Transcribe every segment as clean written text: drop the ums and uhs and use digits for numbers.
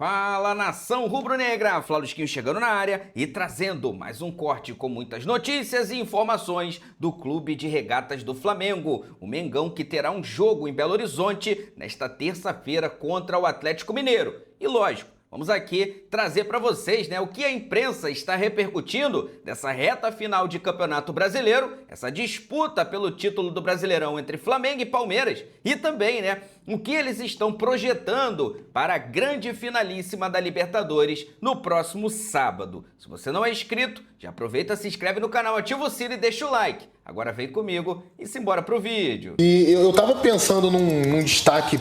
Fala, nação rubro-negra, Flaurisquinho chegando na área e trazendo mais um corte com muitas notícias e informações do Clube de Regatas do Flamengo. O Mengão que terá um jogo em Belo Horizonte nesta terça-feira contra o Atlético Mineiro. E lógico, vamos aqui trazer para vocês, o que a imprensa está repercutindo dessa reta final de Campeonato Brasileiro, essa disputa pelo título do Brasileirão entre Flamengo e Palmeiras e também, o que eles estão projetando para a grande finalíssima da Libertadores no próximo sábado. Se você não é inscrito, já aproveita, se inscreve no canal, ativa o sino e deixa o like. Agora vem comigo e simbora pro vídeo. E eu tava pensando num destaque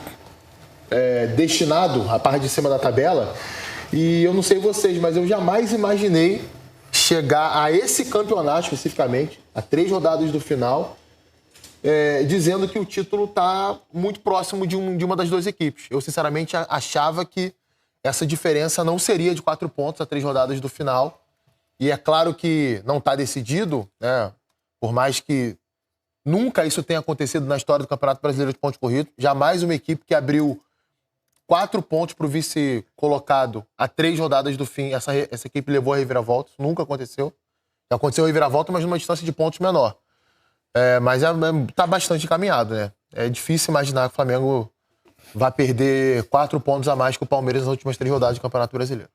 destinado à parte de cima da tabela, e eu não sei vocês, mas eu jamais imaginei chegar a esse campeonato especificamente, a 3 rodadas do final, dizendo que o título está muito próximo de uma das duas equipes. Eu, sinceramente, achava que essa diferença não seria de 4 pontos a 3 rodadas do final, e é claro que não está decidido, por mais que nunca isso tenha acontecido na história do Campeonato Brasileiro de Pontos Corridos, jamais uma equipe que abriu 4 pontos para o vice colocado a 3 rodadas do fim, essa equipe levou a reviravolta. Isso nunca aconteceu. Já aconteceu a reviravolta, mas numa distância de pontos menor. Mas está bastante encaminhado, É difícil imaginar que o Flamengo vai perder 4 pontos a mais que o Palmeiras nas últimas 3 rodadas do Campeonato Brasileiro.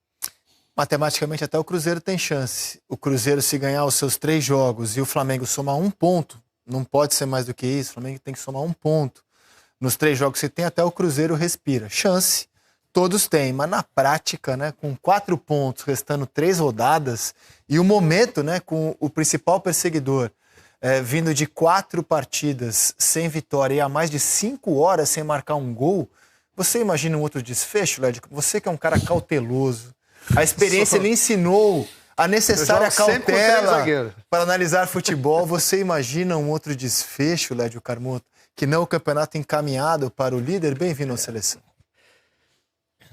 Matematicamente, até o Cruzeiro tem chance. O Cruzeiro, se ganhar os seus 3 jogos e o Flamengo somar 1 ponto, não pode ser mais do que isso. O Flamengo tem que somar 1 ponto. Nos 3 jogos que tem, até o Cruzeiro respira. Chance, todos têm, mas na prática, com 4 pontos, restando 3 rodadas, e o momento, com o principal perseguidor vindo de 4 partidas sem vitória e há mais de 5 horas sem marcar um gol, você imagina um outro desfecho, Lédio? Você que é um cara cauteloso, a experiência lhe ensinou a necessária cautela para analisar futebol, você imagina um outro desfecho, Lédio Carmona? Que não o campeonato encaminhado para o líder? Bem-vindo à seleção.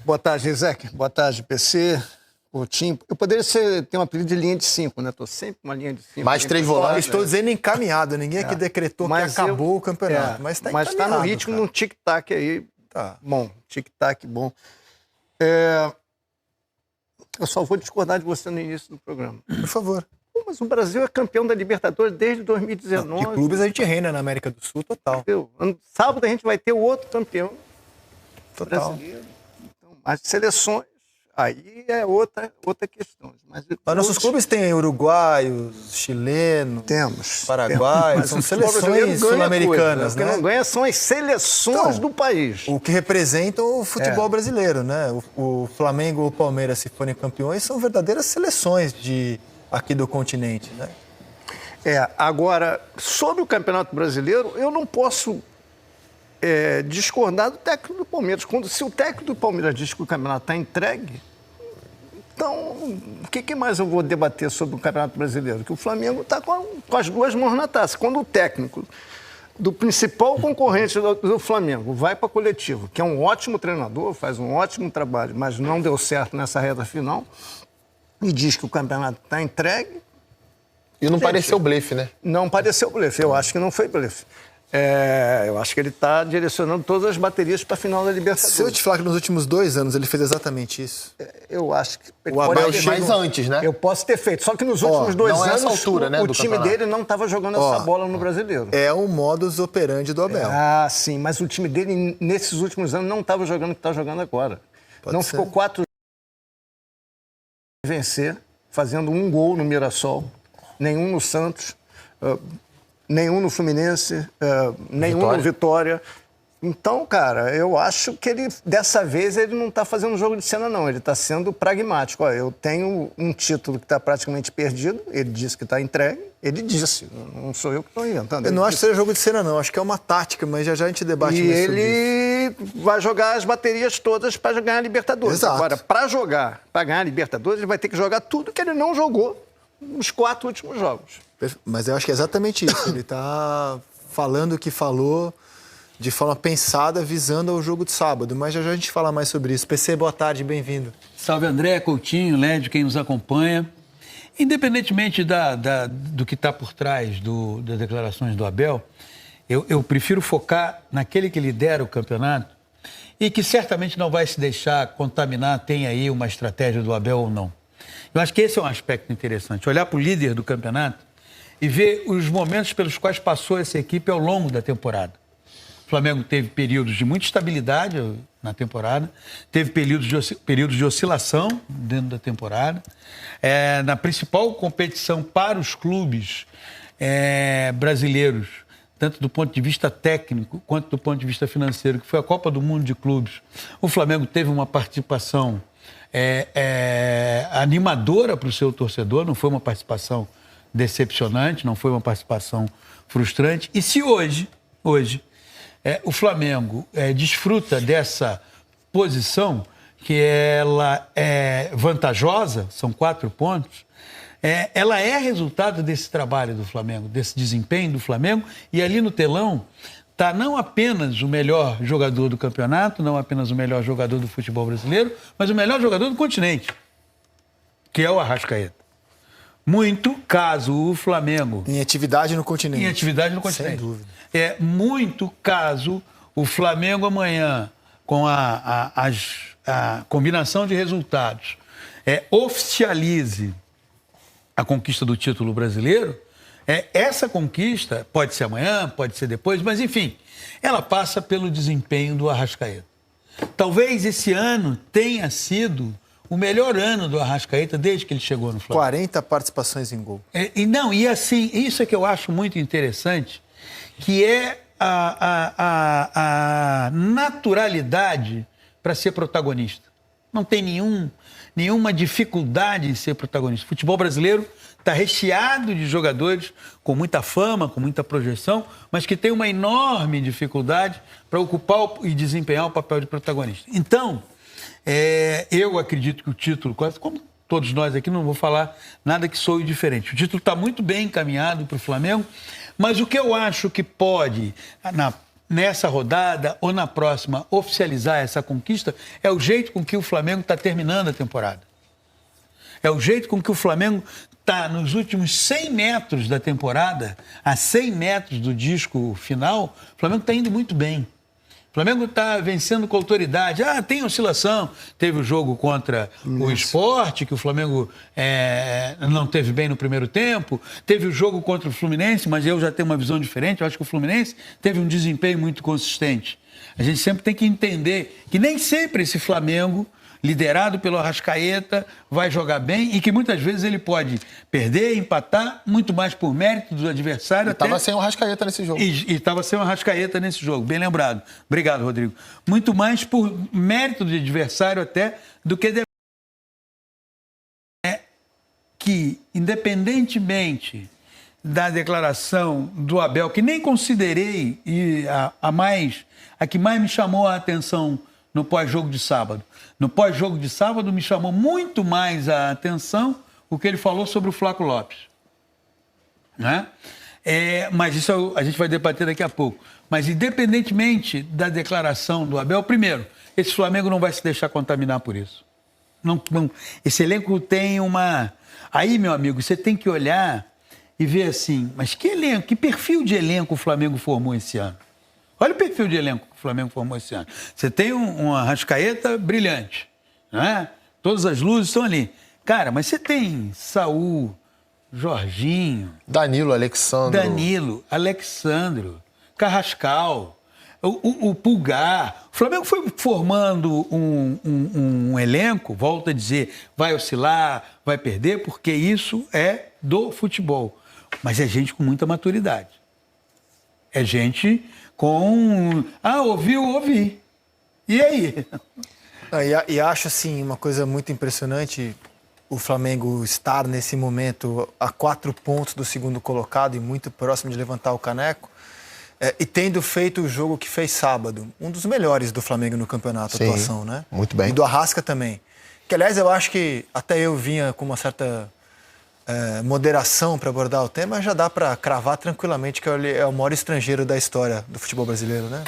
Boa tarde, Rizek. Boa tarde, PC, Coutinho. Eu poderia ter um apelido de linha de 5, Estou sempre uma linha de 5. Mais 3 volantes. Estou dizendo encaminhado. Ninguém aqui decretou que acabou o campeonato. Mas está encaminhado. Mas está no ritmo, num tic-tac aí. Tá. Bom, tic-tac bom. Eu só vou discordar de você no início do programa. Por favor. Mas o Brasil é campeão da Libertadores desde 2019. Não, de clubes a gente reina na América do Sul, total. Sábado a gente vai ter o outro campeão brasileiro. Então, as seleções, aí é outra questão. Mas nossos clubes têm uruguaios, chilenos, temos, paraguaios, são seleções sul-americanas, O que não ganha são as seleções do país. O que representam o futebol brasileiro, O Flamengo ou o Palmeiras, se forem campeões, são verdadeiras seleções aqui do continente, Agora, sobre o Campeonato Brasileiro, eu não posso discordar do técnico do Palmeiras. Se o técnico do Palmeiras diz que o campeonato está entregue, então, o que mais eu vou debater sobre o Campeonato Brasileiro? Que o Flamengo está com as 2 mãos na taça. Quando o técnico do principal concorrente do Flamengo vai para coletivo, que é um ótimo treinador, faz um ótimo trabalho, mas não deu certo nessa reta final, e diz que o campeonato está entregue. E não pareceu blefe, Não pareceu blefe. Eu acho que não foi blefe. Eu acho que ele está direcionando todas as baterias para a final da Libertadores. Se eu te falar que nos últimos 2 anos ele fez exatamente isso. Eu acho que... O Abel mais antes, Eu posso ter feito. Só que nos últimos 2 não é anos, essa altura, o time dele não estava jogando essa bola no Brasileiro. É o modus operandi do Abel. Sim. Mas o time dele, nesses últimos anos, não estava jogando o que está jogando agora. Ficou 4 vencer, fazendo 1 gol no Mirassol, nenhum no Santos, nenhum no Fluminense, nenhum no Vitória. Então, cara, eu acho que dessa vez, ele não está fazendo jogo de cena, não. Ele está sendo pragmático. Eu tenho um título que está praticamente perdido, ele disse que está entregue, ele disse, não sou eu que estou inventando. Eu não acho que seja jogo de cena, não. Acho que é uma tática, mas já a gente debate mais sobre isso. E ele vai jogar as baterias todas para ganhar a Libertadores. Exato. Agora, para ganhar a Libertadores, ele vai ter que jogar tudo que ele não jogou nos 4 últimos jogos. Mas eu acho que é exatamente isso. Ele está falando o que falou de forma pensada, visando ao jogo de sábado. Mas já a gente fala mais sobre isso. PC, boa tarde, bem-vindo. Salve André, Coutinho, Lédio, quem nos acompanha. Independentemente do que está por trás das declarações do Abel, eu prefiro focar naquele que lidera o campeonato e que certamente não vai se deixar contaminar, tem aí uma estratégia do Abel ou não. Eu acho que esse é um aspecto interessante, olhar para o líder do campeonato e ver os momentos pelos quais passou essa equipe ao longo da temporada. O Flamengo teve períodos de muita estabilidade na temporada, teve períodos de oscilação dentro da temporada. Na principal competição para os clubes brasileiros, tanto do ponto de vista técnico quanto do ponto de vista financeiro, que foi a Copa do Mundo de Clubes, o Flamengo teve uma participação animadora para o seu torcedor, não foi uma participação decepcionante, não foi uma participação frustrante. E se hoje o Flamengo desfruta dessa posição, que ela é vantajosa, são 4 pontos, ela é resultado desse trabalho do Flamengo, desse desempenho do Flamengo, e ali no telão está não apenas o melhor jogador do campeonato, não apenas o melhor jogador do futebol brasileiro, mas o melhor jogador do continente, que é o Arrascaeta. Muito caso o Flamengo... Em atividade no continente. Em atividade no continente. Sem dúvida. Muito caso o Flamengo amanhã, com a combinação de resultados, oficialize a conquista do título brasileiro. Essa conquista, pode ser amanhã, pode ser depois, mas enfim, ela passa pelo desempenho do Arrascaeta. Talvez esse ano tenha sido o melhor ano do Arrascaeta desde que ele chegou no Flamengo. 40 participações em gol. E assim, isso é que eu acho muito interessante, que é a naturalidade para ser protagonista. Não tem nenhuma dificuldade em ser protagonista. O futebol brasileiro está recheado de jogadores com muita fama, com muita projeção, mas que tem uma enorme dificuldade para ocupar e desempenhar o papel de protagonista. Então, eu acredito que o título, como todos nós aqui, não vou falar nada que soe diferente. O título está muito bem encaminhado para o Flamengo, mas o que eu acho que pode, nessa rodada ou na próxima, oficializar essa conquista é o jeito com que o Flamengo está terminando a temporada. É o jeito com que o Flamengo está nos últimos 100 metros da temporada, a 100 metros do disco final, o Flamengo está indo muito bem. O Flamengo está vencendo com autoridade. Tem oscilação. Teve o jogo contra o Sport, que o Flamengo não teve bem no primeiro tempo. Teve o jogo contra o Fluminense, mas eu já tenho uma visão diferente. Eu acho que o Fluminense teve um desempenho muito consistente. A gente sempre tem que entender que nem sempre esse Flamengo, liderado pelo Arrascaeta, vai jogar bem e que muitas vezes ele pode perder, empatar, muito mais por mérito do adversário. Estava sem o Arrascaeta nesse jogo. E estava sem o Arrascaeta nesse jogo, bem lembrado. Obrigado, Rodrigo. Muito mais por mérito do adversário até do que... que, independentemente da declaração do Abel, que nem considerei e a que mais me chamou a atenção no pós-jogo de sábado. No pós-jogo de sábado me chamou muito mais a atenção o que ele falou sobre o Flaco Lopes. Né? Mas isso a gente vai debater daqui a pouco. Mas independentemente da declaração do Abel, primeiro, esse Flamengo não vai se deixar contaminar por isso. Não, esse elenco tem uma... Aí, meu amigo, você tem que olhar e ver assim, mas que elenco, que perfil de elenco o Flamengo formou esse ano? Olha o perfil de elenco que o Flamengo formou esse ano. Você tem um Arrascaeta brilhante, né? Todas as luzes estão ali. Cara, mas você tem Saúl, Jorginho... Danilo, Alexandro, Carrascal, o Pulgar. O Flamengo foi formando um elenco, volto a dizer, vai oscilar, vai perder, porque isso é do futebol. Mas é gente com muita maturidade. É gente com... ouvi. E aí? E acho, assim, uma coisa muito impressionante o Flamengo estar nesse momento a 4 pontos do segundo colocado e muito próximo de levantar o caneco, e tendo feito o jogo que fez sábado, um dos melhores do Flamengo no campeonato, a atuação, né? Muito bem. E do Arrasca também. Que, aliás, eu acho que até eu vinha com uma certa moderação para abordar o tema, já dá para cravar tranquilamente que ele é o maior estrangeiro da história do futebol brasileiro, né?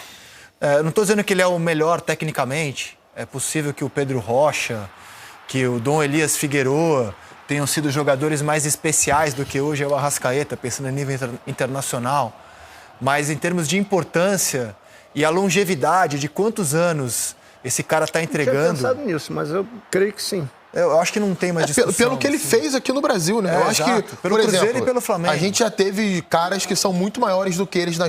Não estou dizendo que ele é o melhor tecnicamente. É possível que o Pedro Rocha, que o Dom Elias Figueroa tenham sido jogadores mais especiais do que hoje é o Arrascaeta, pensando a nível internacional. Mas em termos de importância E a longevidade de quantos anos esse cara está entregando. Eu tinha pensado nisso, mas eu creio que sim. Eu acho que não tem mais discussão. Pelo que ele assim. fez aqui no Brasil, né? Eu acho que, pelo por Cruzeiro exemplo, e pelo Flamengo. a gente já teve caras que são muito maiores do que ele na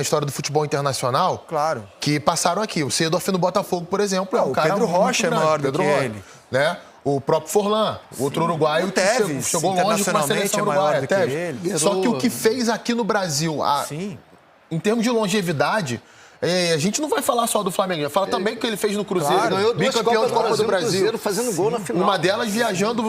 história do futebol internacional. Claro. Que passaram aqui. O Seedorf no Botafogo, por exemplo, é um o cara Pedro muito Rocha é grande. maior do Pedro que Rocha, ele. né? O próprio Forlan, outro uruguaio O que Tevez, chegou longe com a seleção é maior uruguaia. do que ele. Só que o que fez aqui no Brasil, Sim. em termos de longevidade, a gente não vai falar só do Flamengo, vai falar também que ele fez no Cruzeiro. Claro, ganhou duas bicampeão de Copa do no Brasil. Cruzeiro, fazendo gol na final. Uma delas viajando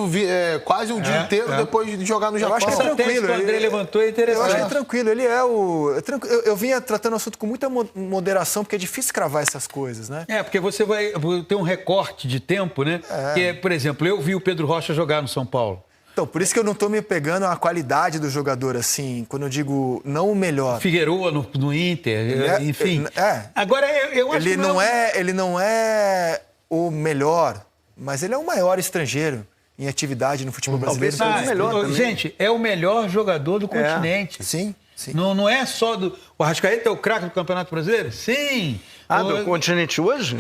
quase um dia inteiro depois de jogar no Japão. acho que é tranquilo. O André levantou é interessante. Eu acho que é tranquilo. Ele é o... Eu vinha tratando o assunto com muita moderação, porque é difícil cravar essas coisas, né? Porque você vai ter um recorte de tempo, né? Que por exemplo, eu vi o Pedro Rocha jogar no São Paulo. Então, por isso que eu não estou me pegando à qualidade do jogador, assim, quando eu digo não o melhor. Figueroa no Inter, enfim. Agora, eu acho ele que ele não é o melhor, mas ele é o maior estrangeiro em atividade no futebol brasileiro. Talvez seja o melhor também. Gente, é o melhor jogador do continente. Sim. Não é só do... O Arrascaeta é o craque do Campeonato Brasileiro? Sim. Do continente hoje?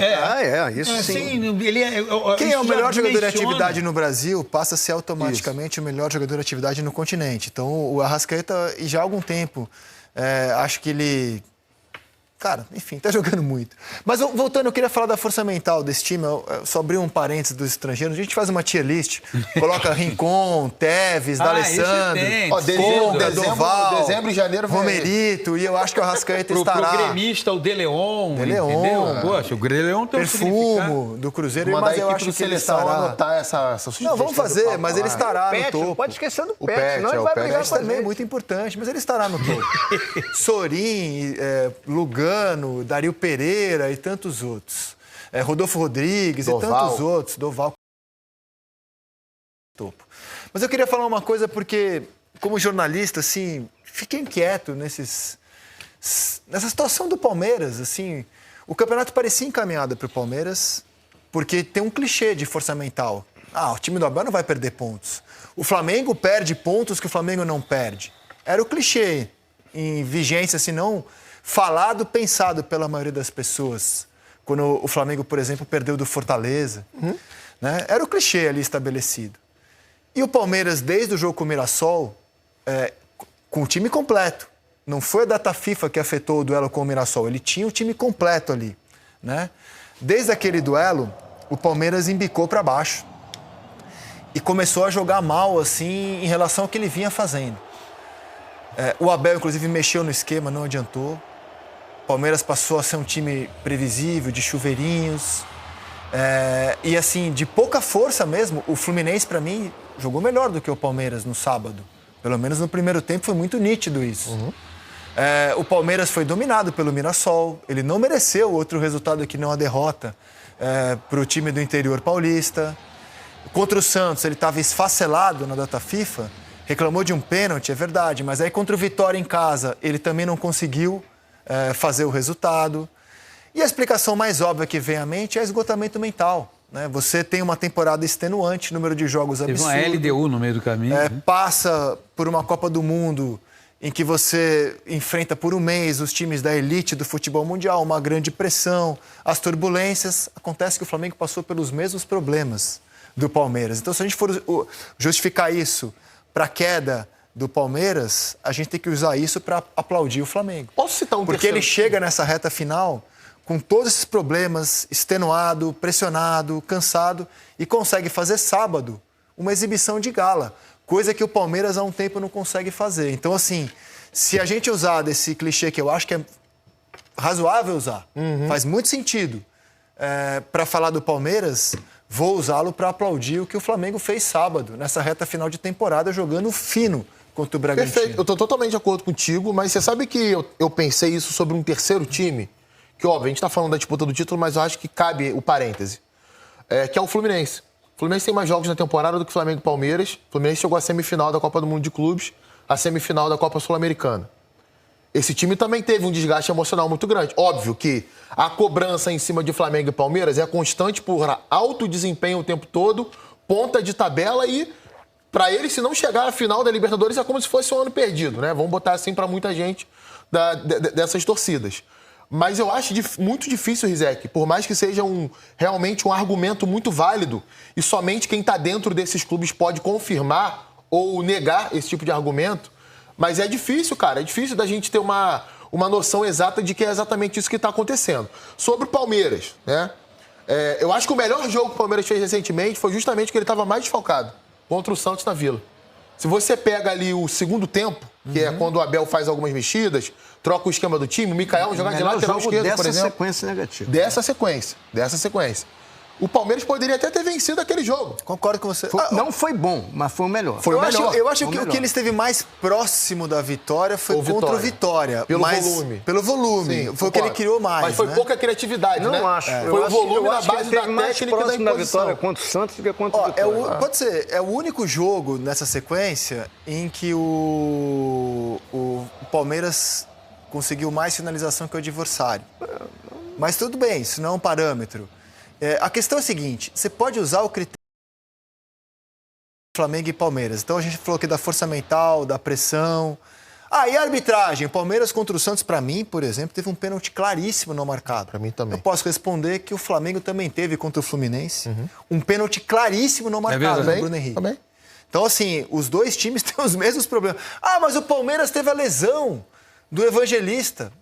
Isso sim. Ele Quem é o melhor jogador de menciona. atividade no Brasil passa a ser automaticamente o melhor jogador de atividade no continente. Então, o Arrascaeta, e já há algum tempo, acho que ele... Cara, enfim, tá jogando muito. Mas voltando, eu queria falar da força mental desse time. Eu só abri um parênteses dos estrangeiros. A gente faz uma tier list, coloca Rincon, Tevez, D'Alessandro, dezembro e janeiro Romerito, e eu acho que o Arrascaeta estará. Pro gremista, o De Leon, entendeu? Poxa, o De Leon tem um Perfumo do Cruzeiro, mas eu acho que ele estará. Anotar essa sugestão. Não, vamos fazer, mas ele estará no topo. Não pode esquecer do O Pet, Pet, senão ele vai brigar com a Também é gente. muito importante, mas ele estará no topo. Sorin, Lugano, Dario Pereira e tantos outros. Rodolfo Rodrigues Doval. E tantos outros. Doval. Topo. Mas eu queria falar uma coisa porque, como jornalista, assim, fiquei inquieto nessa situação do Palmeiras. Assim, o campeonato parecia encaminhado para o Palmeiras porque tem um clichê de força mental. O time do Abel não vai perder pontos. O Flamengo perde pontos que o Flamengo não perde. Era o clichê em vigência, se não falado, pensado pela maioria das pessoas. Quando o Flamengo, por exemplo, perdeu do Fortaleza. Né? Era o clichê ali estabelecido. E o Palmeiras, desde o jogo com o Mirassol, com o time completo. Não foi a data FIFA que afetou o duelo com o Mirassol. Ele tinha o time completo ali. Né? Desde aquele duelo, o Palmeiras embicou para baixo. E começou a jogar mal, assim, em relação ao que ele vinha fazendo. O Abel, inclusive, mexeu no esquema, não adiantou. O Palmeiras passou a ser um time previsível, de chuveirinhos. E, assim, de pouca força mesmo. O Fluminense, para mim, jogou melhor do que o Palmeiras no sábado. Pelo menos no primeiro tempo foi muito nítido isso. O Palmeiras foi dominado pelo Mirassol. Ele não mereceu outro resultado que não a derrota para o time do interior paulista. Contra o Santos, ele estava esfacelado na data FIFA. Reclamou de um pênalti, é verdade. Mas aí contra o Vitória em casa, ele também não conseguiu fazer o resultado. E a explicação mais óbvia que vem à mente é esgotamento mental. Né? Você tem uma temporada extenuante, número de jogos absurdo. Teve uma LDU no meio do caminho. Passa por uma Copa do Mundo em que você enfrenta por um mês os times da elite do futebol mundial, uma grande pressão, as turbulências. Acontece que o Flamengo passou pelos mesmos problemas do Palmeiras. Então, se a gente for justificar isso para a queda do Palmeiras, a gente tem que usar isso para aplaudir o Flamengo. Posso citar um Porque terceiro? ele chega nessa reta final com todos esses problemas, extenuado, pressionado, cansado, e consegue fazer sábado uma exibição de gala, coisa que o Palmeiras há um tempo não consegue fazer. Então, assim, se a gente usar desse clichê que eu acho que é razoável usar, faz muito sentido para falar do Palmeiras, vou usá-lo para aplaudir o que o Flamengo fez sábado, nessa reta final de temporada, jogando fino contra o Bragantino. Perfeito, eu estou totalmente de acordo contigo, mas você sabe que eu pensei isso sobre um terceiro time, que, óbvio, a gente está falando da disputa do título, mas eu acho que cabe o parêntese, que é o Fluminense. O Fluminense tem mais jogos na temporada do que o Flamengo e Palmeiras. O Fluminense chegou à semifinal da Copa do Mundo de Clubes, à semifinal da Copa Sul-Americana. Esse time também teve um desgaste emocional muito grande. Óbvio que a cobrança em cima de Flamengo e Palmeiras é constante por alto desempenho o tempo todo, ponta de tabela e, para eles, se não chegar à final da Libertadores, é como se fosse um ano perdido, né? Vamos botar assim para muita gente dessas torcidas. Mas eu acho muito difícil, Rizek, por mais que seja realmente um argumento muito válido, e somente quem está dentro desses clubes pode confirmar ou negar esse tipo de argumento, mas é difícil, cara, é difícil da gente ter uma noção exata de que é exatamente isso que está acontecendo. Sobre o Palmeiras, né? Eu acho que o melhor jogo que o Palmeiras fez recentemente foi justamente que ele estava mais desfalcado, contra o Santos na Vila. Se você pega ali o segundo tempo, que é quando o Abel faz algumas mexidas, troca o esquema do time, o Mikael jogar de lateral esquerdo, por exemplo. Sequência negativa. Dessa sequência. O Palmeiras poderia até ter vencido aquele jogo. Concordo com você. Não foi bom, mas foi o melhor. Eu acho que o que ele esteve mais próximo da vitória foi contra o Vitória. Pelo volume. Pelo volume. Sim, foi o que ele criou mais. Mas foi pouca criatividade, não né? acho. Foi o volume na base da técnica e da próximo da imposição. vitória contra o Santos do que contra o Vitória. Pode ser. É o único jogo nessa sequência em que o Palmeiras conseguiu mais finalização que o adversário. Mas tudo bem, isso não é um parâmetro. A questão é a seguinte, você pode usar o critério Flamengo e Palmeiras. Então a gente falou aqui da força mental, da pressão. E a arbitragem? O Palmeiras contra o Santos, para mim, por exemplo, teve um pênalti claríssimo não marcado. Para mim também. Eu posso responder que o Flamengo também teve contra o Fluminense um pênalti claríssimo não marcado, no Bruno Henrique. Também. Então, assim, os dois times têm os mesmos problemas. Mas o Palmeiras teve a lesão do Evangelista.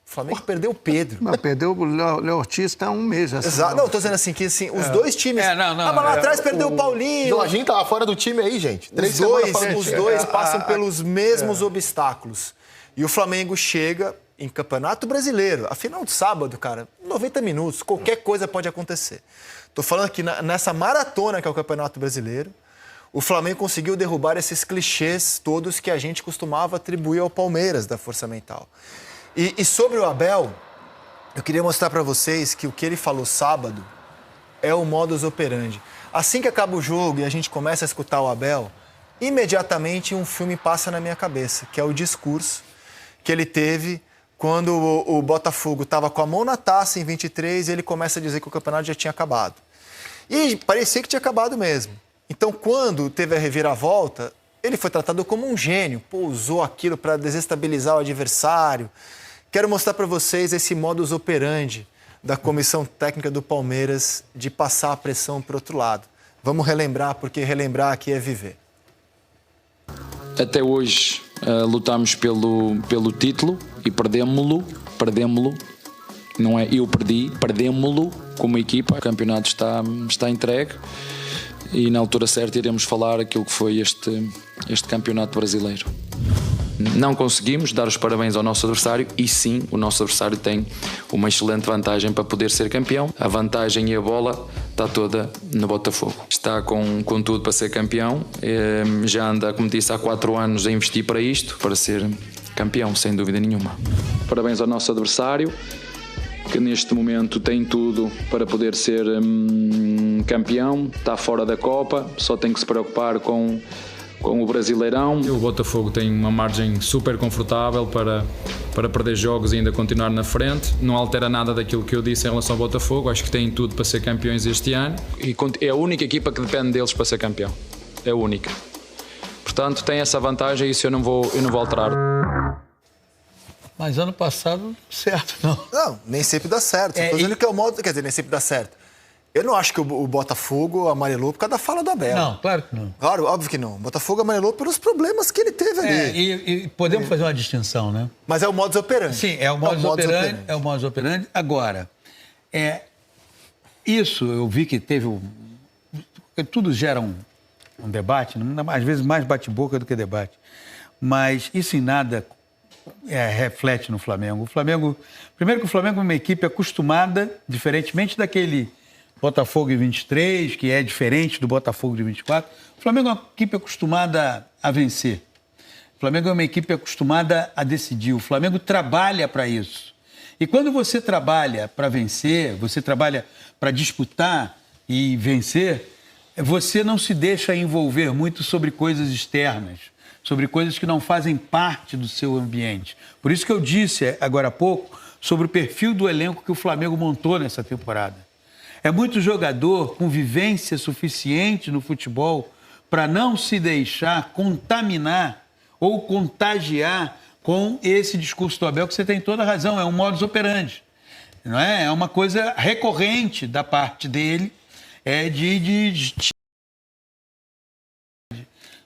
O Flamengo perdeu o Pedro. Não, perdeu o Léo Ortiz, está há um mês. Exato. Não, tô dizendo assim, que assim, os dois times... mas lá atrás perdeu o Paulinho. O Jorginho tava fora do time aí, gente. Os dois passam pelos mesmos obstáculos. E o Flamengo chega em Campeonato Brasileiro. Afinal de sábado, cara, 90 minutos, qualquer coisa pode acontecer. Tô falando que nessa maratona que é o Campeonato Brasileiro, o Flamengo conseguiu derrubar esses clichês todos que a gente costumava atribuir ao Palmeiras da força mental. E sobre o Abel, eu queria mostrar para vocês que o que ele falou sábado é o modus operandi. Assim que acaba o jogo e a gente começa a escutar o Abel, imediatamente um filme passa na minha cabeça, que é o discurso que ele teve quando o Botafogo estava com a mão na taça em 23 e ele começa a dizer que o campeonato já tinha acabado. E parecia que tinha acabado mesmo. Então, quando teve a reviravolta, ele foi tratado como um gênio, usou aquilo para desestabilizar o adversário. Quero mostrar para vocês esse modus operandi da comissão técnica do Palmeiras de passar a pressão para o outro lado. Vamos relembrar, porque relembrar aqui é viver. Até hoje lutámos pelo título e perdemos-lo. Não é eu perdi, perdemos-lo como equipa. O campeonato está entregue. E na altura certa iremos falar aquilo que foi este campeonato brasileiro. Não conseguimos dar os parabéns ao nosso adversário e sim, o nosso adversário tem uma excelente vantagem para poder ser campeão. A vantagem e a bola está toda no Botafogo. Está com tudo para ser campeão. Já anda, como disse, há 4 anos a investir para isto, para ser campeão, sem dúvida nenhuma. Parabéns ao nosso adversário, que neste momento tem tudo para poder ser campeão, está fora da Copa, só tem que se preocupar com o Brasileirão. O Botafogo tem uma margem super confortável para perder jogos e ainda continuar na frente. Não altera nada daquilo que eu disse em relação ao Botafogo. Acho que tem tudo para ser campeões este ano. E é a única equipa que depende deles para ser campeão. É a única. Portanto, tem essa vantagem e isso eu não vou alterar. Mas ano passado, certo, não. Não, nem sempre dá certo. Estou dizendo que é o modo... Quer dizer, nem sempre dá certo. Eu não acho que o Botafogo amarelou por causa da fala do Abel. Não, claro que não. Claro, óbvio que não. O Botafogo amarelou pelos problemas que ele teve ali. E podemos fazer uma distinção, né? Mas é o modus operandi. Sim, é o modus operandi. É o modus operandi. Agora, isso eu vi que teve... Tudo gera um debate, às vezes mais bate-boca do que debate. Mas isso em nada reflete no Flamengo. Primeiro que o Flamengo é uma equipe acostumada, diferentemente daquele Botafogo em 23, que é diferente do Botafogo de 24. O Flamengo é uma equipe acostumada a vencer. O Flamengo é uma equipe acostumada a decidir. O Flamengo trabalha para isso. E quando você trabalha para vencer, você trabalha para disputar e vencer, você não se deixa envolver muito sobre coisas externas, sobre coisas que não fazem parte do seu ambiente. Por isso que eu disse agora há pouco sobre o perfil do elenco que o Flamengo montou nessa temporada. É muito jogador com vivência suficiente no futebol para não se deixar contaminar ou contagiar com esse discurso do Abel, que você tem toda a razão, é um modus operandi. não é? É uma coisa recorrente da parte dele,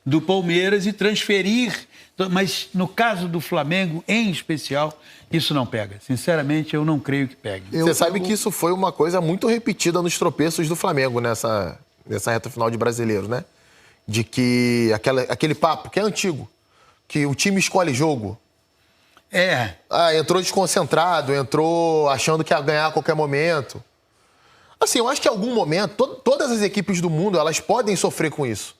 do Palmeiras e transferir. Mas no caso do Flamengo, em especial, isso não pega. Sinceramente, eu não creio que pegue. Você sabe que isso foi uma coisa muito repetida nos tropeços do Flamengo nessa reta final de Brasileiro, né? De que aquele papo que é antigo, que o time escolhe jogo. Entrou desconcentrado, entrou achando que ia ganhar a qualquer momento. Assim, eu acho que em algum momento, todas as equipes do mundo, elas podem sofrer com isso.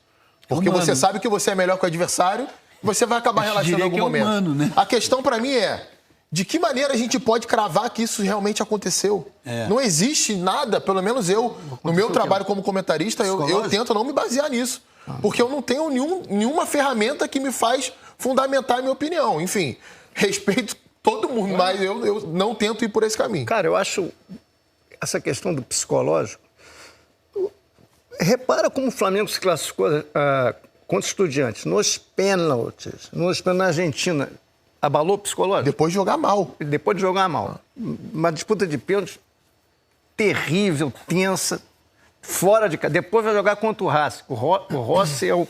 Porque você sabe que você é melhor que o adversário e você vai acabar relaxando em algum momento. Humano, né? A questão pra mim é, de que maneira a gente pode cravar que isso realmente aconteceu? Não existe nada, pelo menos eu, no meu trabalho como comentarista, eu tento não me basear nisso. Porque eu não tenho nenhuma ferramenta que me faz fundamentar a minha opinião. Enfim, respeito todo mundo, mas eu não tento ir por esse caminho. Cara, eu acho essa questão do psicológico... Repara como o Flamengo se classificou contra Estudiantes. Nos pênaltis, na Argentina, abalou o psicológico. Depois de jogar mal. Depois de jogar mal. Uma disputa de pênaltis terrível, tensa, fora de casa. Depois vai jogar contra o Racing. O Rossi é o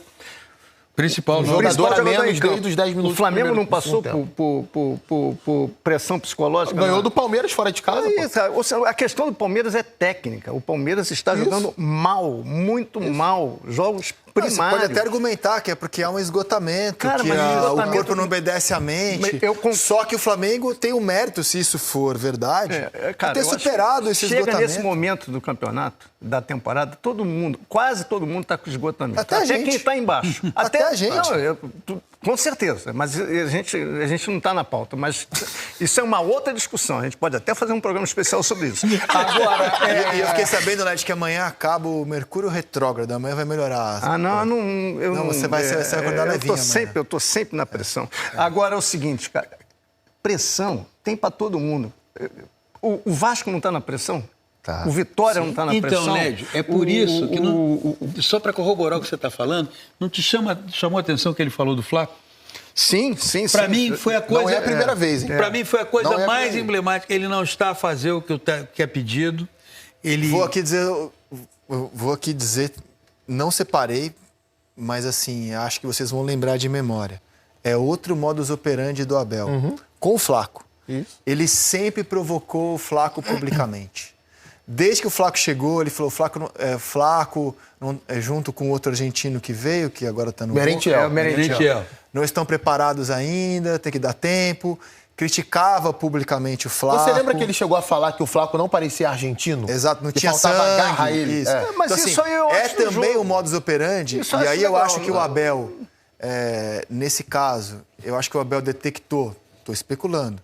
principal jogador a menos desde os 10 minutos. O Flamengo não passou por pressão psicológica. Ganhou do Palmeiras fora de casa. Ou seja, a questão do Palmeiras é técnica. O Palmeiras está jogando mal, muito mal. Jogos primários. Você pode até argumentar que é porque há um esgotamento, cara, que o corpo não obedece à mente. Só que o Flamengo tem o mérito, se isso for verdade, de ter superado esse esgotamento. Chega nesse momento do campeonato, da temporada, quase todo mundo está com esgotamento. Até quem está embaixo. Até a gente. Não, com certeza, mas a gente não está na pauta. Mas isso é uma outra discussão. A gente pode até fazer um programa especial sobre isso. Agora, e eu fiquei sabendo, Led, que amanhã acaba o Mercúrio retrógrado. Amanhã vai melhorar. Você vai acordar levinho. Eu estou sempre na pressão. Agora é o seguinte, cara. Pressão tem para todo mundo. O Vasco não está na pressão? Tá. O Vitória não está na pressão? Então, Lédio, é por isso que, só para corroborar o que você está falando, não te chamou a atenção que ele falou do Flaco? Sim. Para mim foi a coisa... Não é a primeira vez, hein? Para mim foi a coisa mais emblemática. Ele não está a fazer o que é pedido. Vou aqui dizer, não separei, mas assim, acho que vocês vão lembrar de memória. É outro modus operandi do Abel. Com o Flaco. Isso. Ele sempre provocou o Flaco publicamente. Desde que o Flaco chegou, ele falou, Flaco junto com outro argentino que veio, que agora está no... Merentiel. Não estão preparados ainda, tem que dar tempo. Criticava publicamente o Flaco. Você lembra que ele chegou a falar que o Flaco não parecia argentino? Exato, não tinha faltava sangue. Garra a ele. Isso. Mas então, isso aí eu acho também o modus operandi. E aí eu acho que o Abel, nesse caso, eu acho que o Abel detectou, estou especulando,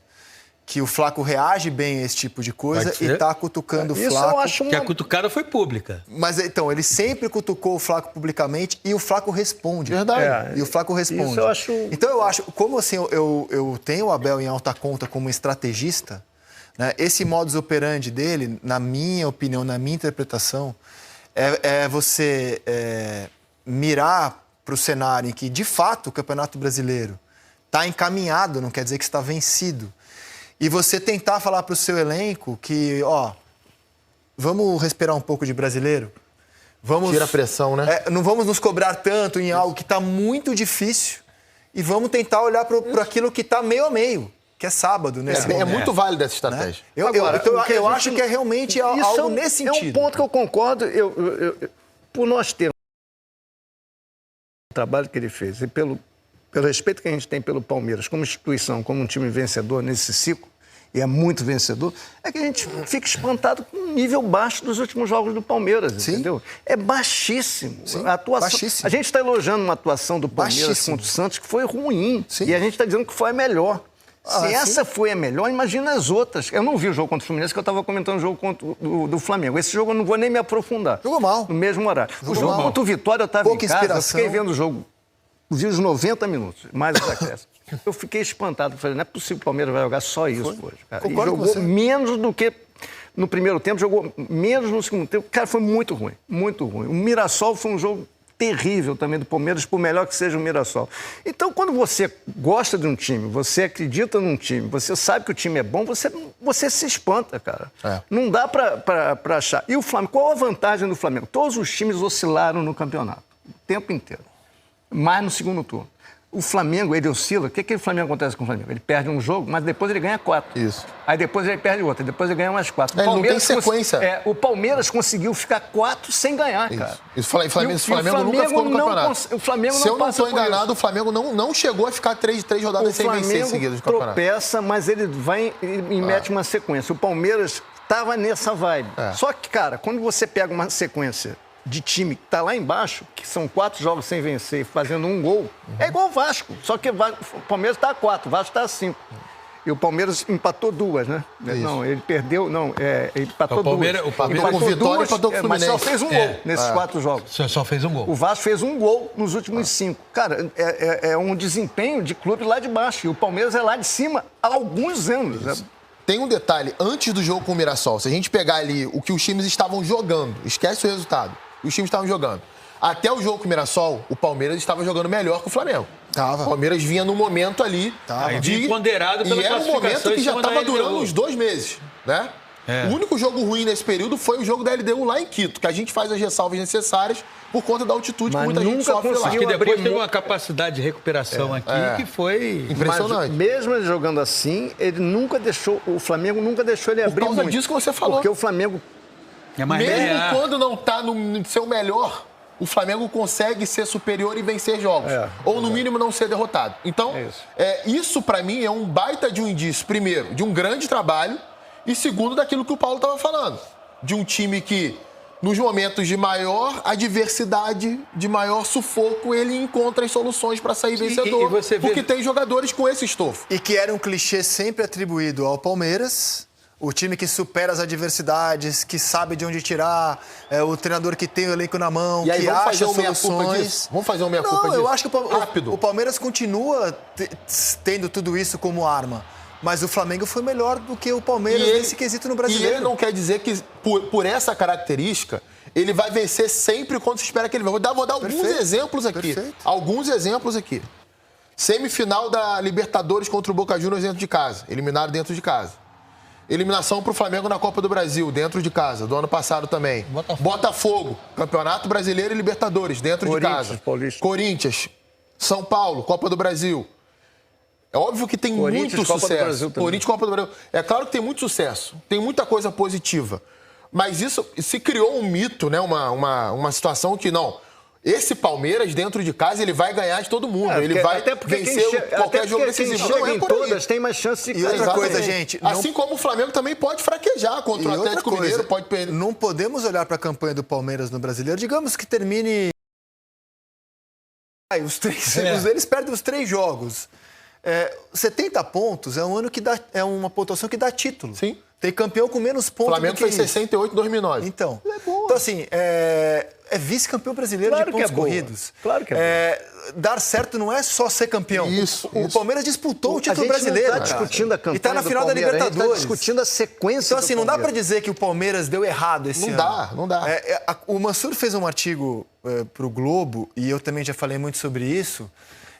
que o Flaco reage bem a esse tipo de coisa e está cutucando o Flaco. Eu acho que a cutucada foi pública. Mas então, ele sempre cutucou o Flaco publicamente e o Flaco responde. Verdade. E o Flaco responde. Isso eu acho... Então eu acho, como assim eu tenho o Abel em alta conta como estrategista, né, esse modus operandi dele, na minha opinião, na minha interpretação, é você mirar para o cenário em que, de fato, o Campeonato Brasileiro está encaminhado, não quer dizer que está vencido. E você tentar falar para o seu elenco que, vamos respirar um pouco de brasileiro. Tira a pressão, né? Não vamos nos cobrar tanto em algo que está muito difícil e vamos tentar olhar para aquilo que está meio a meio, que é sábado, nesse momento. É muito válida essa estratégia. Né? Eu acho que é realmente algo nesse sentido. É um ponto que eu concordo. Por nós termos o trabalho que ele fez e pelo respeito que a gente tem pelo Palmeiras como instituição, como um time vencedor nesse ciclo, e é muito vencedor, é que a gente fica espantado com o nível baixo dos últimos jogos do Palmeiras, entendeu? É baixíssimo. Sim, a atuação, baixíssimo. A gente está elogiando uma atuação do Palmeiras contra o Santos que foi ruim. Sim. E a gente está dizendo que foi a melhor. Se essa foi a melhor, imagina as outras. Eu não vi o jogo contra o Fluminense, que eu estava comentando o jogo do Flamengo. Esse jogo eu não vou nem me aprofundar. Jogou mal. No mesmo horário. O jogo contra o Vitória, eu estava em casa, eu fiquei vendo o jogo. Vi os 90 minutos, mais os acréscimos. Eu fiquei espantado. Falei, não é possível que o Palmeiras vai jogar só isso hoje. Cara. E jogou menos do que no primeiro tempo, jogou menos no segundo tempo. Cara, foi muito ruim, muito ruim. O Mirassol foi um jogo terrível também do Palmeiras, por melhor que seja o Mirassol. Então, quando você gosta de um time, você acredita num time, você sabe que o time é bom, você se espanta, cara. Não dá para achar. E o Flamengo, qual a vantagem do Flamengo? Todos os times oscilaram no campeonato, o tempo inteiro. Mais no segundo turno. O Flamengo, ele oscila. O que o Flamengo acontece com o Flamengo? Ele perde um jogo, mas depois ele ganha 4. Isso. Aí depois ele perde outro, depois ele ganha mais 4. Ele não tem sequência. O Palmeiras conseguiu ficar 4 sem ganhar, cara. Isso. O Flamengo nunca ficou no campeonato. O Flamengo Se eu não estou enganado, o Flamengo não chegou a ficar 3 rodadas sem vencer seguidas no campeonato. O Flamengo tropeça, mas ele vai e mete uma sequência. O Palmeiras estava nessa vibe. Só que, cara, quando você pega uma sequência de time que está lá embaixo, que são 4 jogos sem vencer, fazendo um gol, é igual o Vasco. Só que o Palmeiras está a 4, o Vasco está a 5. E o Palmeiras empatou 2, né? Isso. Não, ele perdeu, ele empatou 2. O Palmeiras com vitória empatou com o Fluminense. Mas só fez um gol nesses 4 jogos. Só fez um gol. O Vasco fez um gol nos últimos 5. Cara, é um desempenho de clube lá de baixo. E o Palmeiras é lá de cima há alguns anos. Tem um detalhe, antes do jogo com o Mirassol, se a gente pegar ali o que os times estavam jogando, esquece o resultado, os times estavam jogando. Até o jogo com o Mirassol, o Palmeiras estava jogando melhor que o Flamengo. Tava. O Palmeiras vinha num momento ali de ponderado pela e era um momento que já estava durando LDU. uns 2 meses, né? O único jogo ruim nesse período foi o jogo da LDU lá em Quito, que a gente faz as ressalvas necessárias por conta da altitude que muita gente sofre lá. Acho que depois teve uma capacidade de recuperação aqui que foi impressionante. Mas mesmo ele jogando assim, o Flamengo nunca deixou ele abrir muito. Por causa disso que você falou. Porque o Flamengo... Mesmo quando não está no seu melhor, o Flamengo consegue ser superior e vencer jogos. Ou, no mínimo, não ser derrotado. Então, isso para mim, é um baita de um indício, primeiro, de um grande trabalho e, segundo, daquilo que o Paulo estava falando. De um time que, nos momentos de maior adversidade, de maior sufoco, ele encontra as soluções para sair vencedor. Porque tem jogadores com esse estofo. E que era um clichê sempre atribuído ao Palmeiras... O time que supera as adversidades, que sabe de onde tirar, o treinador que tem o elenco na mão, e aí, que acha soluções. Vamos fazer uma meia-culpa disso? Eu acho que o Palmeiras continua tendo tudo isso como arma. Mas o Flamengo foi melhor do que o Palmeiras nesse quesito no Brasileiro. E ele não quer dizer que, por essa característica, ele vai vencer sempre quando se espera que ele vai. Vou dar alguns exemplos aqui. Alguns exemplos aqui. Semifinal da Libertadores contra o Boca Juniors dentro de casa. Eliminaram dentro de casa. Eliminação para o Flamengo na Copa do Brasil, dentro de casa, do ano passado também. Botafogo, Campeonato Brasileiro e Libertadores, dentro de casa. Corinthians, São Paulo, Copa do Brasil. É óbvio que tem muito sucesso. Corinthians, Copa do Brasil. É claro que tem muito sucesso, tem muita coisa positiva. Mas isso se criou um mito, né? Uma situação que não... Esse Palmeiras, dentro de casa, ele vai ganhar de todo mundo. Ele vai vencer qualquer jogo decisivo. Não é por aí. Tem mais chance de ganhar. E outra coisa, gente... Assim como o Flamengo também pode fraquejar contra o Atlético Mineiro. Pode perder. Não podemos olhar para a campanha do Palmeiras no Brasileiro. Digamos que termine... Eles perdem os 3 jogos. 70 pontos é um ano que é uma pontuação que dá título. Sim. Tem campeão com menos pontos. O Flamengo fez 68 em 2009. Então, então assim, é vice-campeão brasileiro de pontos corridos. Claro que é. Dar certo não é só ser campeão. O Palmeiras disputou o título brasileiro. A gente está discutindo a campanha. E está na final da Libertadores. A gente está discutindo a sequência. Então, assim, não dá para dizer que o Palmeiras deu errado esse ano. Não dá. O Mansur fez um artigo para o Globo, e eu também já falei muito sobre isso.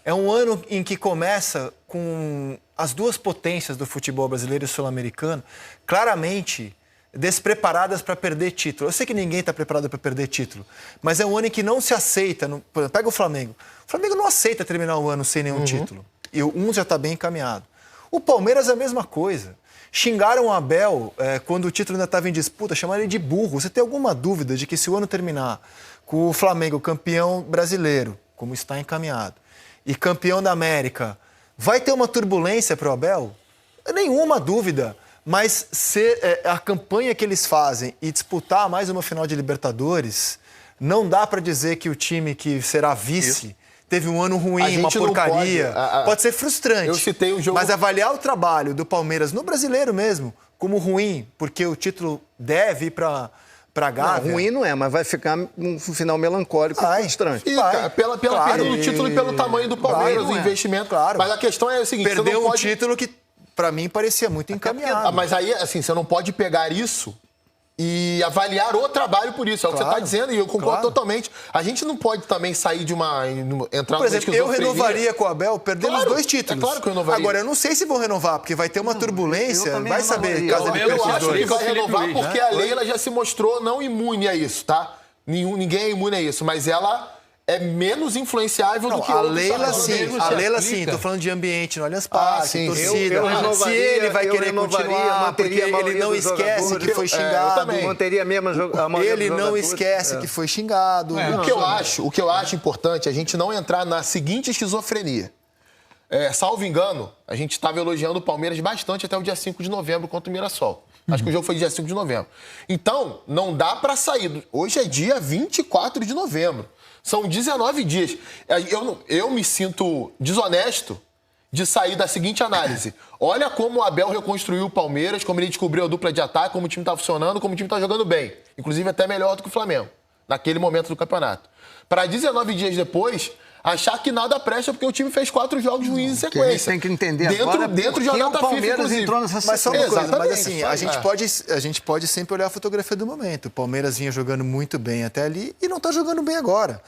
É um ano em que começa com as duas potências do futebol brasileiro e sul-americano claramente despreparadas para perder título. Eu sei que ninguém está preparado para perder título, mas é um ano em que não se aceita... Pega o Flamengo. O Flamengo não aceita terminar o ano sem nenhum título. E um já está bem encaminhado. O Palmeiras é a mesma coisa. Xingaram o Abel quando o título ainda estava em disputa, chamaram ele de burro. Você tem alguma dúvida de que se o ano terminar com o Flamengo campeão brasileiro, como está encaminhado, e campeão da América, vai ter uma turbulência para o Abel? Nenhuma dúvida. Mas a campanha que eles fazem e disputar mais uma final de Libertadores, não dá para dizer que o time que será vice teve um ano ruim, uma porcaria. Pode ser frustrante. Eu citei um jogo... Mas avaliar o trabalho do Palmeiras no Brasileiro mesmo como ruim, porque o título deve ir para Gávea. Não, ruim não é, mas vai ficar um final melancólico estranho. Pela perda do título e pelo tamanho do Palmeiras, o investimento. Claro. Mas a questão é o seguinte... Perdeu um título que, para mim, parecia muito encaminhado. Mas aí, assim, você não pode pegar isso e avaliar o trabalho por isso. É o que você está dizendo e eu concordo totalmente. A gente não pode também sair de entrar por exemplo, eu renovaria com o Abel perdendo os 2 títulos. É claro que eu renovaria. Agora, eu não sei se vão renovar, porque vai ter uma turbulência, vai saber. Eu acho que vai renovar porque a Leila já se mostrou não imune a isso, tá? Ninguém é imune a isso, mas ela é menos influenciável do que a Leila sim. A Leila sim. Tô falando de ambiente no Allianz Parque, torcida. Se ele vai querer continuar, porque ele não esquece que foi xingado. Ele não esquece que foi xingado. O que eu acho importante é a gente não entrar na seguinte esquizofrenia. Salvo engano, a gente estava elogiando o Palmeiras bastante até o dia 5 de novembro contra o Mirassol. Acho que o jogo foi dia 5 de novembro. Então, não dá para sair. Hoje é dia 24 de novembro. São 19 dias. Eu me sinto desonesto de sair da seguinte análise. Olha como o Abel reconstruiu o Palmeiras, como ele descobriu a dupla de ataque, como o time está funcionando, como o time está jogando bem. Inclusive até melhor do que o Flamengo, naquele momento do campeonato. Para 19 dias depois, achar que nada presta porque o time fez 4 jogos ruins em sequência. Tem que entender dentro de uma data FIFA, entrou nessa mas só uma coisa, mas assim, a gente pode sempre olhar a fotografia do momento. O Palmeiras vinha jogando muito bem até ali e não está jogando bem agora.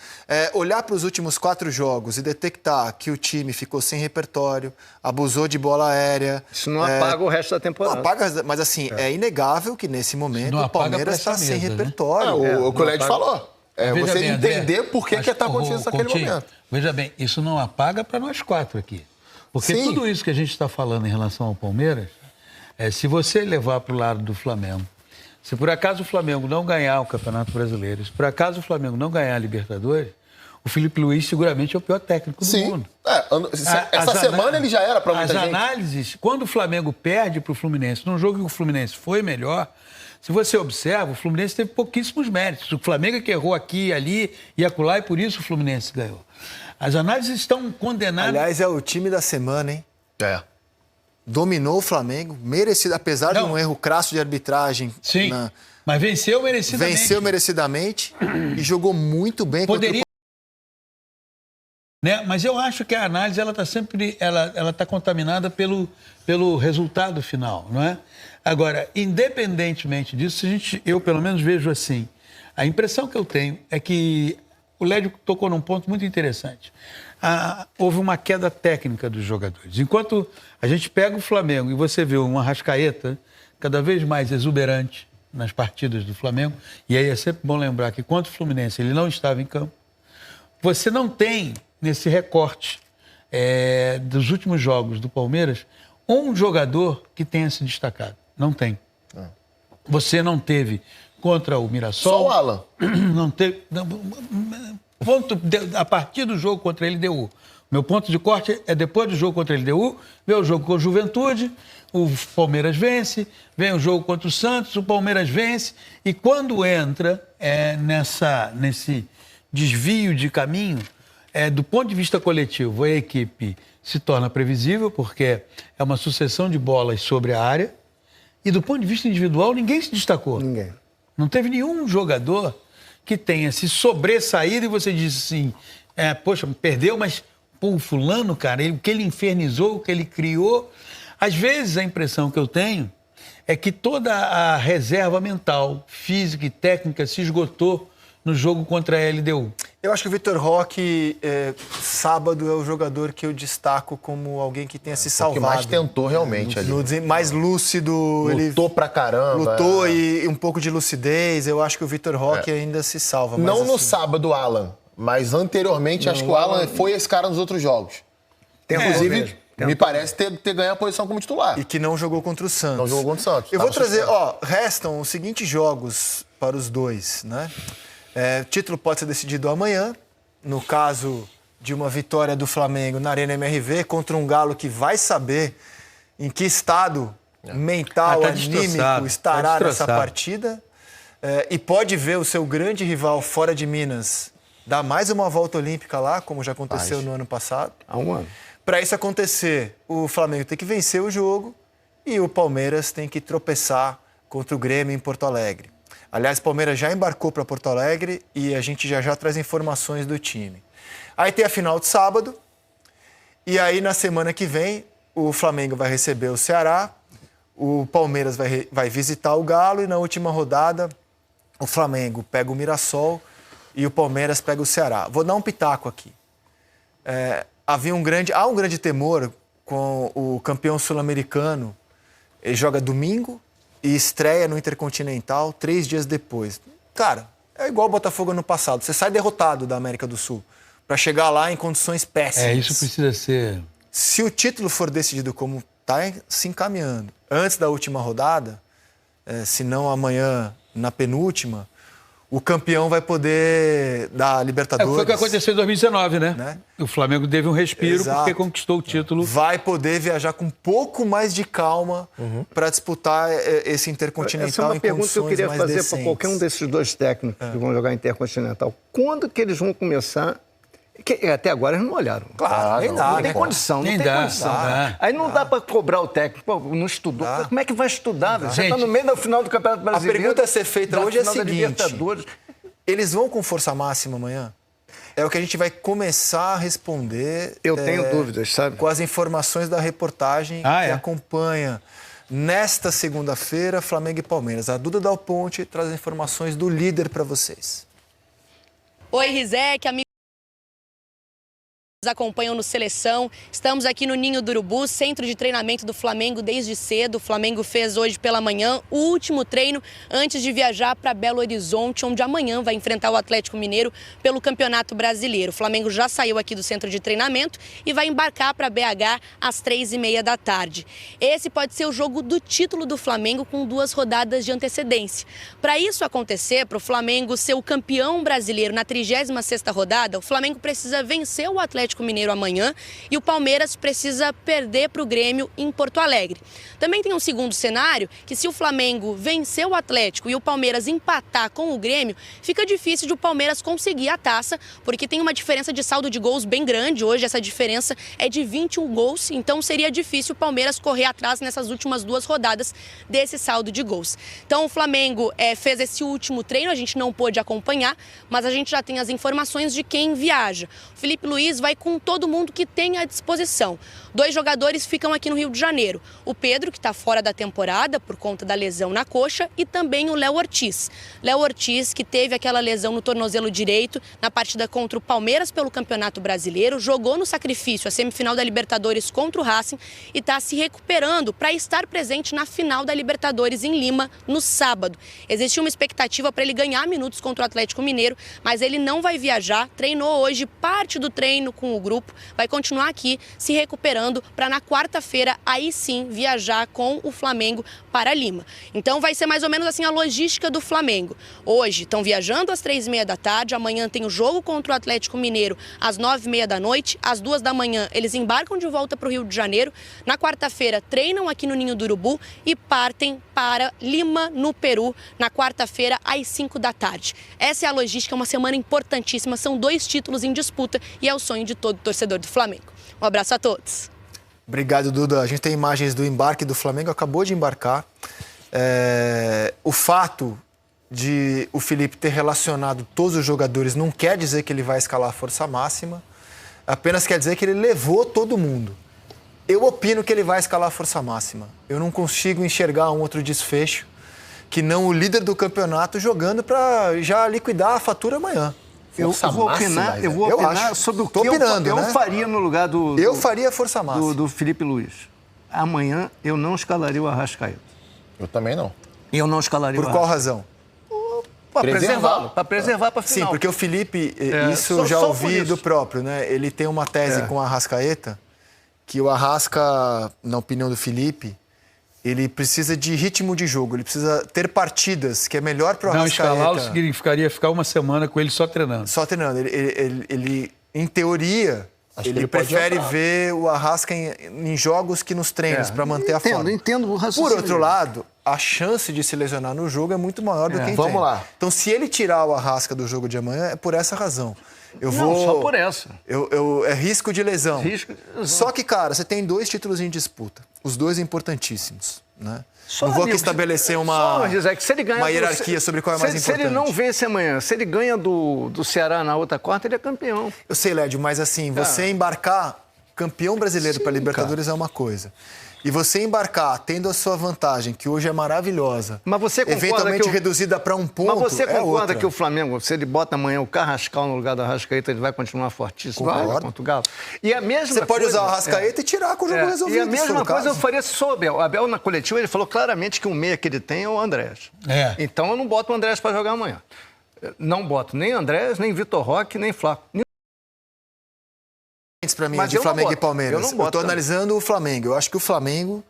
Olhar para os últimos 4 jogos e detectar que o time ficou sem repertório, abusou de bola aérea. Isso não apaga o resto da temporada. Não apaga, mas assim, é inegável que nesse momento o Palmeiras está sem repertório. O Colete falou. Você bem, entender André, por que está acontecendo isso naquele momento. Veja bem, isso não apaga para nós 4 aqui. Porque tudo isso que a gente está falando em relação ao Palmeiras, se você levar para o lado do Flamengo, se por acaso o Flamengo não ganhar o Campeonato Brasileiro, se por acaso o Flamengo não ganhar a Libertadores, o Felipe Luiz seguramente é o pior técnico do mundo. Essa semana ele já era para muita gente. As análises, quando o Flamengo perde para o Fluminense, num jogo que o Fluminense foi melhor, se você observa, o Fluminense teve pouquíssimos méritos. O Flamengo é que errou aqui e ali e acolá, e por isso o Fluminense ganhou. As análises estão condenadas... Aliás, é o time da semana, hein? Dominou o Flamengo, merecido, apesar de um erro crasso de arbitragem. Sim, mas venceu merecidamente. Venceu merecidamente e jogou muito bem. Poderia... Mas eu acho que a análise ela está sempre contaminada pelo resultado final, não é? Agora, independentemente disso, eu pelo menos vejo assim, a impressão que eu tenho é que o Lédio tocou num ponto muito interessante. Houve uma queda técnica dos jogadores. Enquanto a gente pega o Flamengo e você vê uma Arrascaeta cada vez mais exuberante nas partidas do Flamengo, e aí é sempre bom lembrar que contra o Fluminense ele não estava em campo, você não tem nesse recorte dos últimos jogos do Palmeiras um jogador que tenha se destacado. Não tem. Você não teve contra o Mirassol. Só o Alan. Não teve. A partir do jogo contra a LDU. Meu ponto de corte é depois do jogo contra a LDU, vem o jogo com a Juventude, o Palmeiras vence, vem o jogo contra o Santos, o Palmeiras vence, e quando entra nesse desvio de caminho, do ponto de vista coletivo, a equipe se torna previsível, porque é uma sucessão de bolas sobre a área, e do ponto de vista individual, ninguém se destacou. Ninguém. Não teve nenhum jogador que tenha se sobressaído e você disse assim, poxa, perdeu, mas o fulano, cara, o que ele infernizou, o que ele criou. Às vezes a impressão que eu tenho é que toda a reserva mental, física e técnica se esgotou no jogo contra a LDU. Eu acho que o Vitor Roque, sábado, é o jogador que eu destaco como alguém que tenha se salvado. O que mais tentou realmente ali. Mais lúcido. Lutou pra caramba. Lutou e um pouco de lucidez. Eu acho que o Vitor Roque ainda se salva. Não no sábado, Alan, mas anteriormente acho que o Alan foi esse cara nos outros jogos. Inclusive, me parece ter ganho a posição como titular. E que não jogou contra o Santos. Não jogou contra o Santos. Eu vou trazer, restam os seguintes jogos para os dois, né? O título pode ser decidido amanhã, no caso de uma vitória do Flamengo na Arena MRV contra um Galo que vai saber em que estado mental, anímico estará nessa partida. E pode ver o seu grande rival fora de Minas dar mais uma volta olímpica lá, como já aconteceu no ano passado. Há um ano. Para isso acontecer, o Flamengo tem que vencer o jogo e o Palmeiras tem que tropeçar contra o Grêmio em Porto Alegre. Aliás, o Palmeiras já embarcou para Porto Alegre e a gente já traz informações do time. Aí tem a final de sábado e aí na semana que vem o Flamengo vai receber o Ceará, o Palmeiras vai visitar o Galo e na última rodada o Flamengo pega o Mirassol e o Palmeiras pega o Ceará. Vou dar um pitaco aqui. Há um grande temor com o campeão sul-americano. Ele joga domingo e estreia no Intercontinental 3 dias depois. Cara, é igual o Botafogo ano passado. Você sai derrotado da América do Sul para chegar lá em condições péssimas. Isso precisa ser... Se o título for decidido como está se encaminhando antes da última rodada, se não amanhã na penúltima, o campeão vai poder dar Libertadores. Foi o que aconteceu em 2019, né? O Flamengo teve um respiro porque conquistou o título. Vai poder viajar com um pouco mais de calma para disputar esse Intercontinental. Essa é uma pergunta que eu queria fazer para qualquer um desses dois técnicos que vão jogar Intercontinental. Quando que eles vão começar... até agora eles não olharam. Claro, nem dá. Não tem condição, não tem condição. Aí não dá para cobrar o técnico. Pô, não estudou. Como é que vai estudar? Você está no meio do final do Campeonato Brasileiro. A pergunta a ser feita hoje é a seguinte: eles vão com força máxima amanhã? É o que a gente vai começar a responder. Eu tenho dúvidas, sabe? Com as informações da reportagem que acompanha. Nesta segunda-feira, Flamengo e Palmeiras. A Duda Dal Ponte traz as informações do líder para vocês. Oi, Rizek, amigo. Acompanham no Seleção. Estamos aqui no Ninho do Urubu, centro de treinamento do Flamengo desde cedo. O Flamengo fez hoje pela manhã o último treino antes de viajar para Belo Horizonte, onde amanhã vai enfrentar o Atlético Mineiro pelo Campeonato Brasileiro. O Flamengo já saiu aqui do centro de treinamento e vai embarcar para BH às 3h30 da tarde. Esse pode ser o jogo do título do Flamengo com 2 rodadas de antecedência. Para isso acontecer, para o Flamengo ser o campeão brasileiro na 36ª rodada, o Flamengo precisa vencer o Atlético Mineiro amanhã e o Palmeiras precisa perder para o Grêmio em Porto Alegre. Também tem um segundo cenário que, se o Flamengo vencer o Atlético e o Palmeiras empatar com o Grêmio, fica difícil de o Palmeiras conseguir a taça, porque tem uma diferença de saldo de gols bem grande. Hoje essa diferença é de 21 gols, então seria difícil o Palmeiras correr atrás nessas últimas 2 rodadas desse saldo de gols. Então o Flamengo fez esse último treino, a gente não pôde acompanhar, mas a gente já tem as informações de quem viaja. O Felipe Luiz vai com todo mundo que tem à disposição. 2 jogadores ficam aqui no Rio de Janeiro. O Pedro, que está fora da temporada por conta da lesão na coxa, e também o Léo Ortiz. Léo Ortiz, que teve aquela lesão no tornozelo direito na partida contra o Palmeiras pelo Campeonato Brasileiro, jogou no sacrifício a semifinal da Libertadores contra o Racing e está se recuperando para estar presente na final da Libertadores em Lima no sábado. Existia uma expectativa para ele ganhar minutos contra o Atlético Mineiro, mas ele não vai viajar. Treinou hoje parte do treino com o grupo, vai continuar aqui se recuperando para na quarta-feira aí sim viajar com o Flamengo para Lima. Então vai ser mais ou menos assim a logística do Flamengo. Hoje estão viajando às 3h30 da tarde, amanhã tem o jogo contra o Atlético Mineiro às 9h30 da noite, às 2 da manhã eles embarcam de volta para o Rio de Janeiro, na quarta-feira treinam aqui no Ninho do Urubu e partem para Lima, no Peru, na quarta-feira às 5 da tarde. Essa é a logística, é uma semana importantíssima, são 2 títulos em disputa e é o sonho de todo torcedor do Flamengo. Um abraço a todos. Obrigado, Duda. A gente tem imagens do embarque do Flamengo, acabou de embarcar. O fato de o Felipe ter relacionado todos os jogadores não quer dizer que ele vai escalar a força máxima, apenas quer dizer que ele levou todo mundo. Eu opino que ele vai escalar a força máxima. Eu não consigo enxergar um outro desfecho que não o líder do campeonato jogando para já liquidar a fatura amanhã. Eu vou opinar sobre o que eu faria no lugar do... Eu faria força máxima. Do Felipe Luiz. Amanhã eu não escalaria o Arrascaeta. Eu também não. Eu não escalaria o Por qual razão? Para preservá-lo. Para preservar para final. Sim, porque o Felipe, isso eu já ouvi do próprio, né? Ele tem uma tese com o Arrascaeta, que o Arrasca, na opinião do Felipe, ele precisa de ritmo de jogo, ele precisa ter partidas, que é melhor para o Arrascaeta. Não escalá-lo significaria ficar uma semana com ele só treinando. Só treinando. Ele em teoria, ele prefere ver o Arrasca em jogos que nos treinos, para manter a forma. Entendo o raciocínio. Por outro lado, a chance de se lesionar no jogo é muito maior do que quem Vamos tem. lá. Então, se ele tirar o Arrasca do jogo de amanhã, é por essa razão. Só por essa. É risco de lesão. Só que, cara, você tem 2 títulos em disputa. Os 2 importantíssimos, né? Não vou aqui estabelecer uma hierarquia sobre qual é mais importante. Se ele não vence amanhã, se ele ganha do Ceará na outra quarta, ele é campeão. Eu sei, Lédio, mas assim, você embarcar campeão brasileiro para Libertadores é uma coisa. e você embarcar tendo a sua vantagem, que hoje é maravilhosa, Mas você concorda eventualmente que reduzida para um ponto, Mas você concorda outra. que o Flamengo, se ele bota amanhã o Carrascal no lugar do Arrascaeta, ele vai continuar fortíssimo Concordo. contra o Galo? E a mesma Você pode coisa, usar o Arrascaeta e tirar com o jogo resolvido. E a se for mesma o coisa eu caso. faria se o Abel. O Abel, na coletiva, ele falou claramente que o meia que ele tem é o Andrés. Então eu não boto o Andrés para jogar amanhã. Não boto nem Andrés, nem Vitor Roque, nem Flaco. Para mim, Mas de eu não Flamengo boto. e Palmeiras. Eu não boto tô também. analisando o Flamengo. Eu acho que o Flamengo,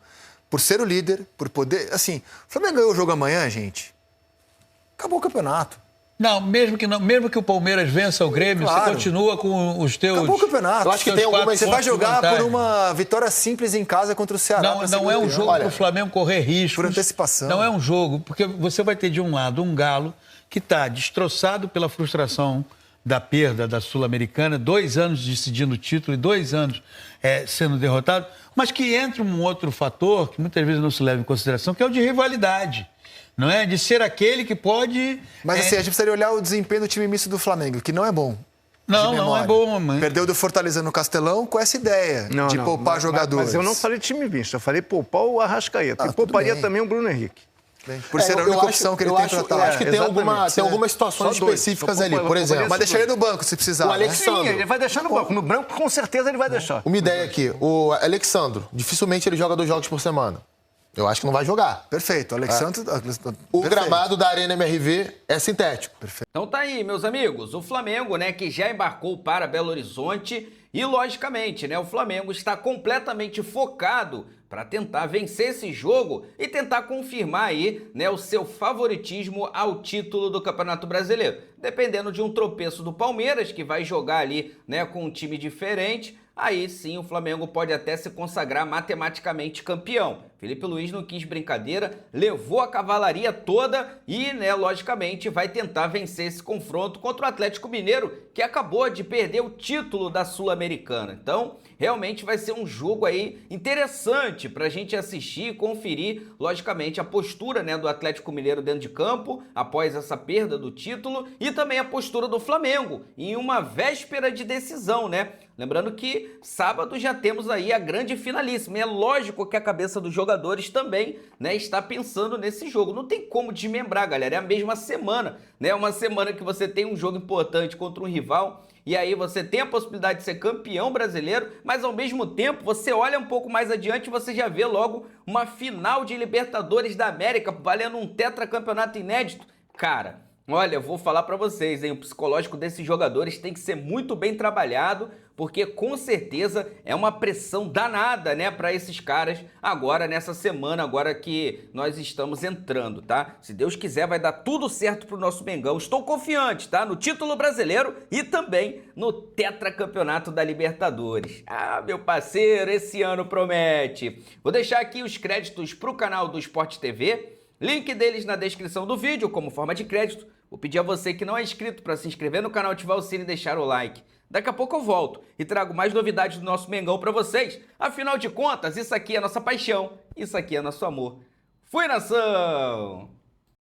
por ser o líder, por poder... Assim, o Flamengo ganhou o jogo amanhã, gente. Acabou o campeonato. Não, mesmo que o Palmeiras vença o Grêmio, Claro. você continua com os teus... Acabou o campeonato. Eu acho que tem algumas... Você vai jogar por vantagem. uma vitória simples em casa contra o Ceará. pra ser Não é um campeão. jogo Olha, para o Flamengo correr riscos. por antecipação. Não é um jogo, porque você vai ter de um lado um Galo que está destroçado pela frustração da perda da Sul-Americana, 2 anos decidindo o título e 2 anos sendo derrotado, mas que entra um outro fator que muitas vezes não se leva em consideração, que é o de rivalidade. Não é? De ser aquele que pode... Mas assim, a gente precisaria olhar o desempenho do time misto do Flamengo, que não é bom. Não é bom, mãe. Perdeu do Fortaleza no Castelão com essa ideia de poupar jogadores. Mas eu não falei time misto, eu falei poupar o Arrascaeta. Ah, E pouparia bem. também o Bruno Henrique. Por ser a única opção que ele tem para Eu estar. acho que tem algumas situações Só dois. específicas Só ali. poupa- Por exemplo, Mas deixaria no banco se precisar. O né? Alexandre. Sim, ele vai deixar no banco. No branco, com certeza, ele vai deixar. uma ideia aqui. O Alexandro, dificilmente ele joga 2 jogos por semana. Eu acho que não vai jogar. Perfeito. Alexandre. O Perfeito. gramado da Arena MRV é sintético. Então tá aí, meus amigos, o Flamengo, né, que já embarcou para Belo Horizonte e, logicamente, né, o Flamengo está completamente focado para tentar vencer esse jogo e tentar confirmar aí, né, o seu favoritismo ao título do Campeonato Brasileiro. Dependendo de um tropeço do Palmeiras, que vai jogar ali, né, com um time diferente, aí sim o Flamengo pode até se consagrar matematicamente campeão. Felipe Luiz não quis brincadeira, levou a cavalaria toda e, né, logicamente, vai tentar vencer esse confronto contra o Atlético Mineiro, que acabou de perder o título da Sul-Americana. Então, realmente vai ser um jogo aí interessante para a gente assistir e conferir, logicamente, a postura, né, do Atlético Mineiro dentro de campo após essa perda do título e também a postura do Flamengo em uma véspera de decisão, né? Lembrando que sábado já temos aí a grande finalíssima. E é lógico que a cabeça dos jogadores também, né, está pensando nesse jogo. Não tem como desmembrar, galera. É a mesma semana, né? Uma semana que você tem um jogo importante contra um rival e aí você tem a possibilidade de ser campeão brasileiro, mas ao mesmo tempo você olha um pouco mais adiante e você já vê logo uma final de Libertadores da América valendo um tetracampeonato inédito. Cara, olha, eu vou falar pra vocês, hein? O psicológico desses jogadores tem que ser muito bem trabalhado, porque com certeza é uma pressão danada, né, para esses caras agora nessa semana, agora que nós estamos entrando, tá? Se Deus quiser vai dar tudo certo pro nosso Mengão. Estou confiante, tá? No título brasileiro e também no tetracampeonato da Libertadores. Ah, meu parceiro, esse ano promete. Vou deixar aqui os créditos pro canal do Sport TV. Link deles na descrição do vídeo, como forma de crédito. Vou pedir a você que não é inscrito para se inscrever no canal, ativar o sino e deixar o like. Daqui a pouco eu volto e trago mais novidades do nosso Mengão para vocês. Afinal de contas, isso aqui é nossa paixão, isso aqui é nosso amor. Fui, nação!